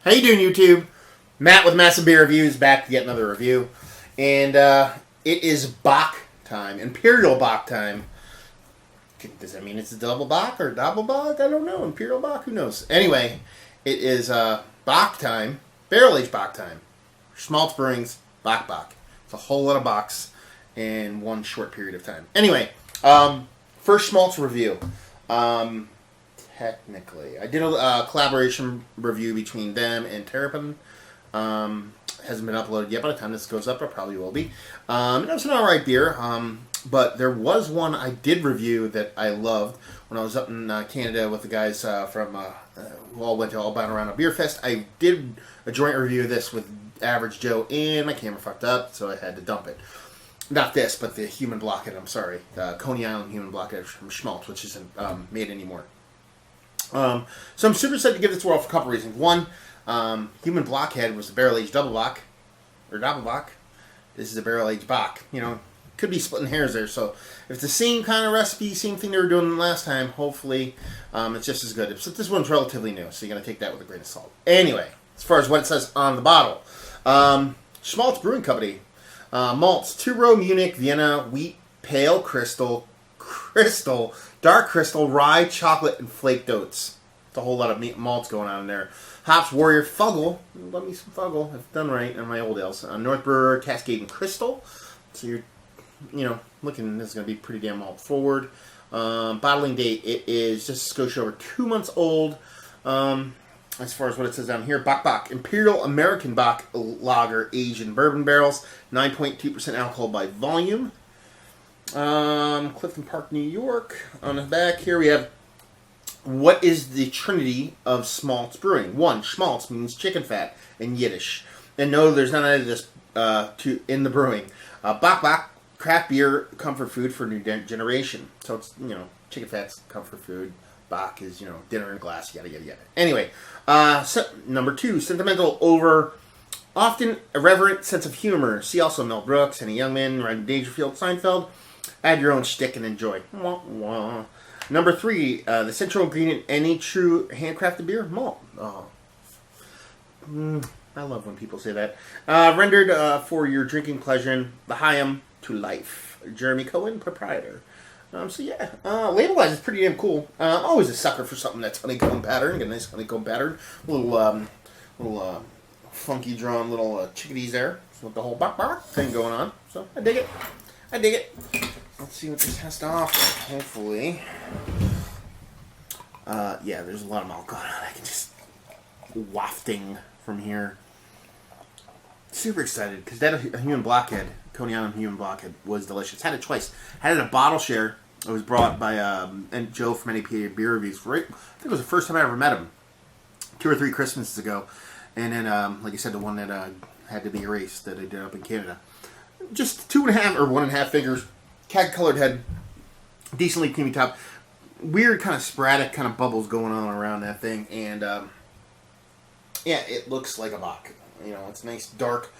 How you doing, YouTube? Matt with Massive Beer Reviews, back to get another review. And it is Bock time. Imperial Bock time. Does that mean it's a double Bock or double Bock? I don't know. Imperial Bock? Who knows? Anyway, it is Bock time. Barrel Aged Bock time. Shmaltz Brewing's Bock Bock. It's a whole lot of Bocks in one short period of time. Anyway, first Shmaltz review. Technically, I did a collaboration review between them and Terrapin. Hasn't been uploaded yet. By the time this goes up, it probably will be. It was an alright beer. But there was one I did review that I loved when I was up in Canada with the guys from who all went to All Bound Around a Beer Fest. I did a joint review of this with Average Joe, and my camera fucked up, so I had to dump it. Not this, but the Human Blockhead. I'm sorry, Coney Island Human Blockhead from Shmaltz, which isn't made anymore. So I'm super excited to give this a whirl for a couple reasons. One, Human Blockhead was a barrel-aged double Bock, or double Bock. This is a barrel-aged Bock. You know, could be splitting hairs there. So if it's the same kind of recipe, same thing they were doing last time, hopefully it's just as good. Except this one's relatively new, so you're going to take that with a grain of salt. Anyway, as far as what it says on the bottle. Shmaltz Brewing Company. Malts, 2-row Munich, Vienna, wheat, pale crystal, dark crystal, rye, chocolate, and flaked oats. It's a whole lot of malts going on in there. Hops, Warrior, Fuggle. Love me some Fuggle, if done right, in my old ales. North Brewer, Cascade, and Crystal. So you're, looking, this is going to be pretty damn malt forward. Bottling date, it is just a skosh over 2 months old. As far as what it says down here, Bock Bock, Imperial American Bock Lager, aged in bourbon barrels, 9.2% alcohol by volume. Clifton Park, New York. On the back here we have, what is the trinity of Shmaltz Brewing? One, Shmaltz means chicken fat in Yiddish. And no, there's none of this in the brewing. Bock Bock, craft beer, comfort food for new generation. So it's, chicken fat's comfort food. Bock is, dinner in a glass, yada, yada, yada. Anyway, number 2, sentimental over often irreverent sense of humor. See also Mel Brooks, and a young man, Rodney Dangerfield, Seinfeld. Add your own shtick and enjoy. Wah, wah. Number 3, the central ingredient, any true handcrafted beer, malt. Oh. I love when people say that. Rendered for your drinking pleasure, L'chaim to life. Jeremy Cohen, proprietor. So yeah, label-wise, it's pretty damn cool. I'm always a sucker for something that's honeycomb pattern. Get a nice honeycomb pattern. Little funky drawn little chickadees there. So with the whole Bock Bock thing going on. So I dig it. I dig it. Let's see what this has to offer. Hopefully. Yeah, there's a lot of malt going on. I can just wafting from here. Super excited because that Human Blockhead, Coney Island Human Blockhead, was delicious. Had it twice. Had it at a bottle share. It was brought by and Joe from Imperial Beer Reviews. Right, I think it was the first time I ever met him. 2 or 3 Christmases ago. And then, like I said, the one that had to be erased that I did up in Canada. Just 2.5 or 1.5 fingers. Khaki-colored head. Decently creamy top. Weird kind of sporadic kind of bubbles going on around that thing. And, yeah, it looks like a Bock. It's nice, dark,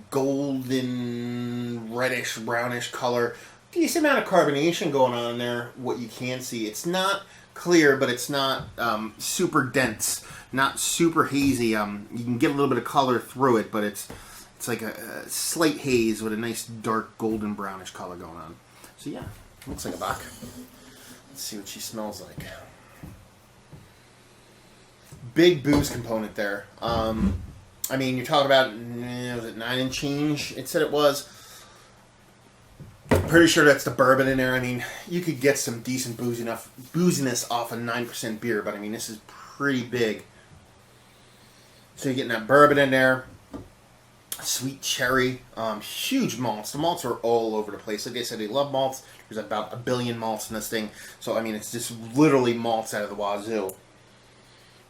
golden, reddish, brownish color. Decent amount of carbonation going on in there, what you can see. It's not clear, but it's not super dense, not super hazy. You can get a little bit of color through it, but it's like a slight haze with a nice, dark, golden, brownish color going on. So yeah, looks like a Bock. Let's see what she smells like. Big booze component there. I mean, you're talking about, was it 9 and change? It said it was. Pretty sure that's the bourbon in there. I mean, you could get some decent booziness off a 9% beer, but I mean, this is pretty big. So you're getting that bourbon in there. Sweet cherry. Huge malts. The malts are all over the place. Like I said, they love malts. There's about 1 billion malts in this thing. So, I mean, it's just literally malts out of the wazoo.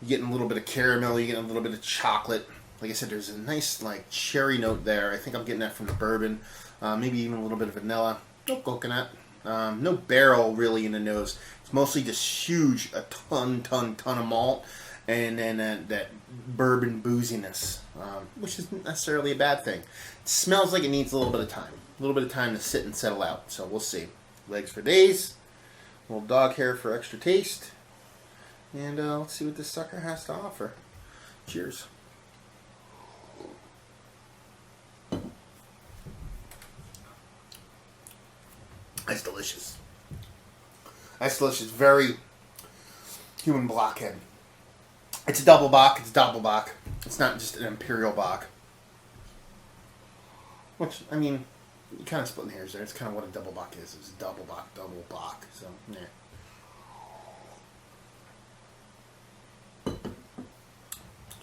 You're getting a little bit of caramel. You're getting a little bit of chocolate. Like I said, there's a nice, cherry note there. I think I'm getting that from the bourbon. Maybe even a little bit of vanilla. No coconut. No barrel, really, in the nose. It's mostly just huge, a ton of malt. And then that bourbon booziness, which isn't necessarily a bad thing. It smells like it needs a little bit of time. A little bit of time to sit and settle out. So we'll see. Legs for days. A little dog hair for extra taste. And let's see what this sucker has to offer. Cheers. That's delicious. That's delicious. Very human blockhead. It's a double bock. It's double bock. It's not just an Imperial bock. Which, I mean, you're kind of splitting hairs there. It's kind of what a double bock is. It's a double bock, double bock. So, yeah.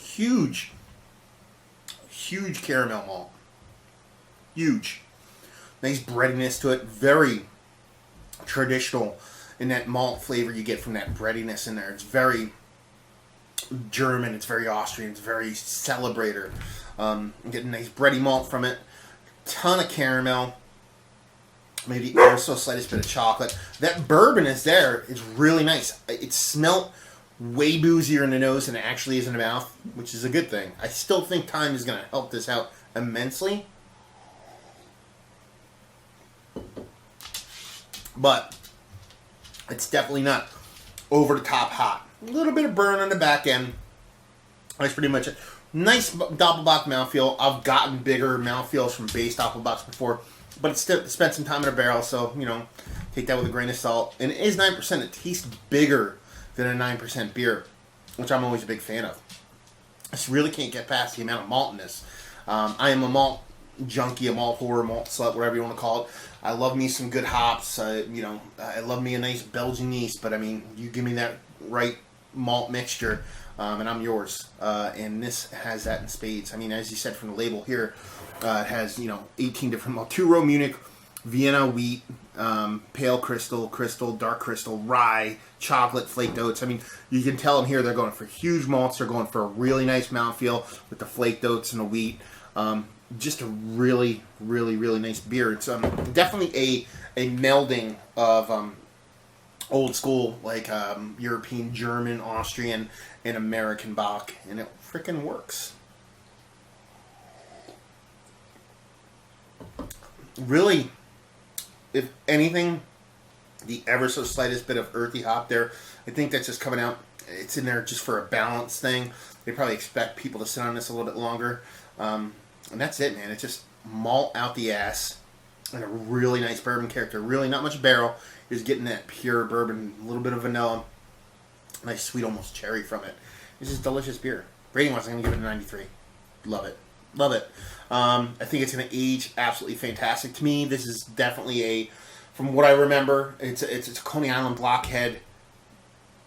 Huge caramel malt. Huge. Nice breadiness to it. Very traditional in that malt flavor you get from that breadiness in there. It's very German. It's very Austrian. It's very celebrator. You get a nice bready malt from it. Ton of caramel. Maybe also a slightest bit of chocolate. That bourbon is there. It's really nice. It smelled way boozier in the nose than it actually is in the mouth, which is a good thing. I still think time is going to help this out immensely. But it's definitely not over the top hot. A little bit of burn on the back end. That's pretty much it. Nice Doppelbock mouthfeel. I've gotten bigger mouthfeels from base Doppelbocks before, but it's still spent some time in a barrel, so, you know, take that with a grain of salt. And it is 9%. It tastes bigger than a 9% beer, which I'm always a big fan of. I just really can't get past the amount of maltiness. I am a malt junkie, a malt whore, malt slut, whatever you want to call it. I love me some good hops. You know, I love me a nice Belgian yeast, but I mean, you give me that right malt mixture, and I'm yours. And this has that in spades. I mean, as you said from the label here, it has, you know, 18 different malt. 2-row Munich, Vienna wheat, pale crystal, dark crystal, rye, chocolate, flaked oats. I mean, you can tell them here they're going for huge malts. They're going for a really nice mouthfeel with the flaked oats and the wheat. Just a really, really, really nice beer. It's definitely a melding of old school, like European, German, Austrian, and American Bock, and it freaking works. Really, if anything, the ever so slightest bit of earthy hop there, I think that's just coming out. It's in there just for a balance thing. They probably expect people to sit on this a little bit longer. And that's it, man. It's just malt out the ass and a really nice bourbon character. Really not much barrel. You're just getting that pure bourbon, a little bit of vanilla, nice sweet almost cherry from it. It's just delicious beer. Rating wise, I'm going to give it a 93. Love it. Love it. I think it's going to age absolutely fantastic. To me, this is definitely from what I remember, it's a Coney Island Blockhead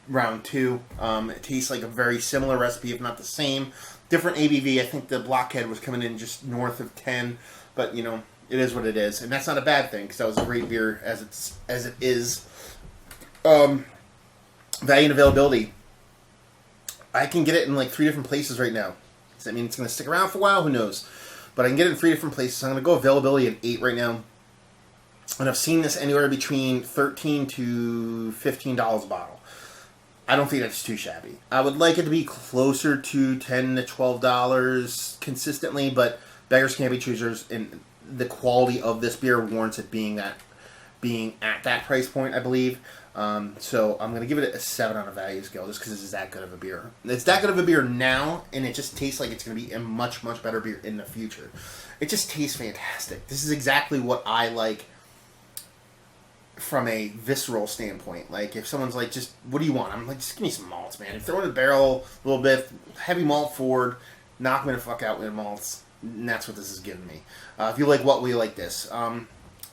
round 2. It tastes like a very similar recipe, if not the same. Different ABV. I think the Blockhead was coming in just north of 10, but you know, it is what it is, and that's not a bad thing because that was a great beer as it is. Value and availability. I can get it in like 3 different places right now. Does that mean it's going to stick around for a while? Who knows? But I can get it in 3 different places. I'm going to go availability at 8 right now, and I've seen this anywhere between $13 to $15 a bottle. I don't think that's too shabby. I would like it to be closer to $10 to $12 consistently, but beggars can't be choosers, and the quality of this beer warrants it being at that price point, I believe. So I'm going to give it a 7 on a value scale just because this is that good of a beer. It's that good of a beer now, and it just tastes like it's going to be a much, much better beer in the future. It just tastes fantastic. This is exactly what I like from a visceral standpoint. Like, if someone's like, just, what do you want? I'm like, just give me some malts, man. Throw in a barrel, a little bit, heavy malt forward, knock me the fuck out with malts. And that's what this is giving me. If you like what we like this.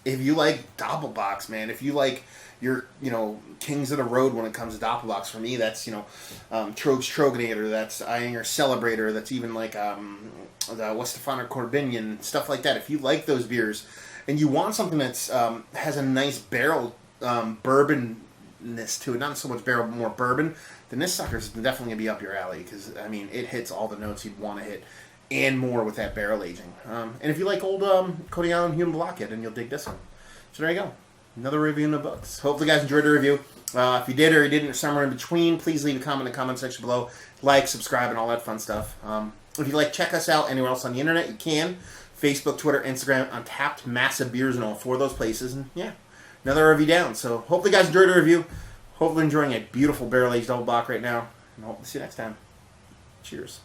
If you like Doppelbocks, man, if you like your, you know, kings of the road when it comes to Doppelbocks, for me, that's, you know, Trogs Troganator, that's Eyinger Celebrator, that's even like the Westfaner Corbinian, stuff like that. If you like those beers, and you want something that's has a nice barrel bourbonness to it, not so much barrel, but more bourbon, then this sucker's definitely going to be up your alley, because, I mean, it hits all the notes you'd want to hit, and more with that barrel aging. And if you like old Coney Island Human Blockhead, then you'll dig this one. So there you go. Another review in the books. Hopefully you guys enjoyed the review. If you did or you didn't, or somewhere in between, please leave a comment in the comment section below. Like, subscribe, and all that fun stuff. If you'd like, check us out anywhere else on the internet, you can. Facebook, Twitter, Instagram, Untapped, Massive Beers, and all 4 of those places. And yeah, another review down. So hopefully you guys enjoyed the review. Hopefully enjoying a beautiful barrel-aged double bock right now. And hope to see you next time. Cheers.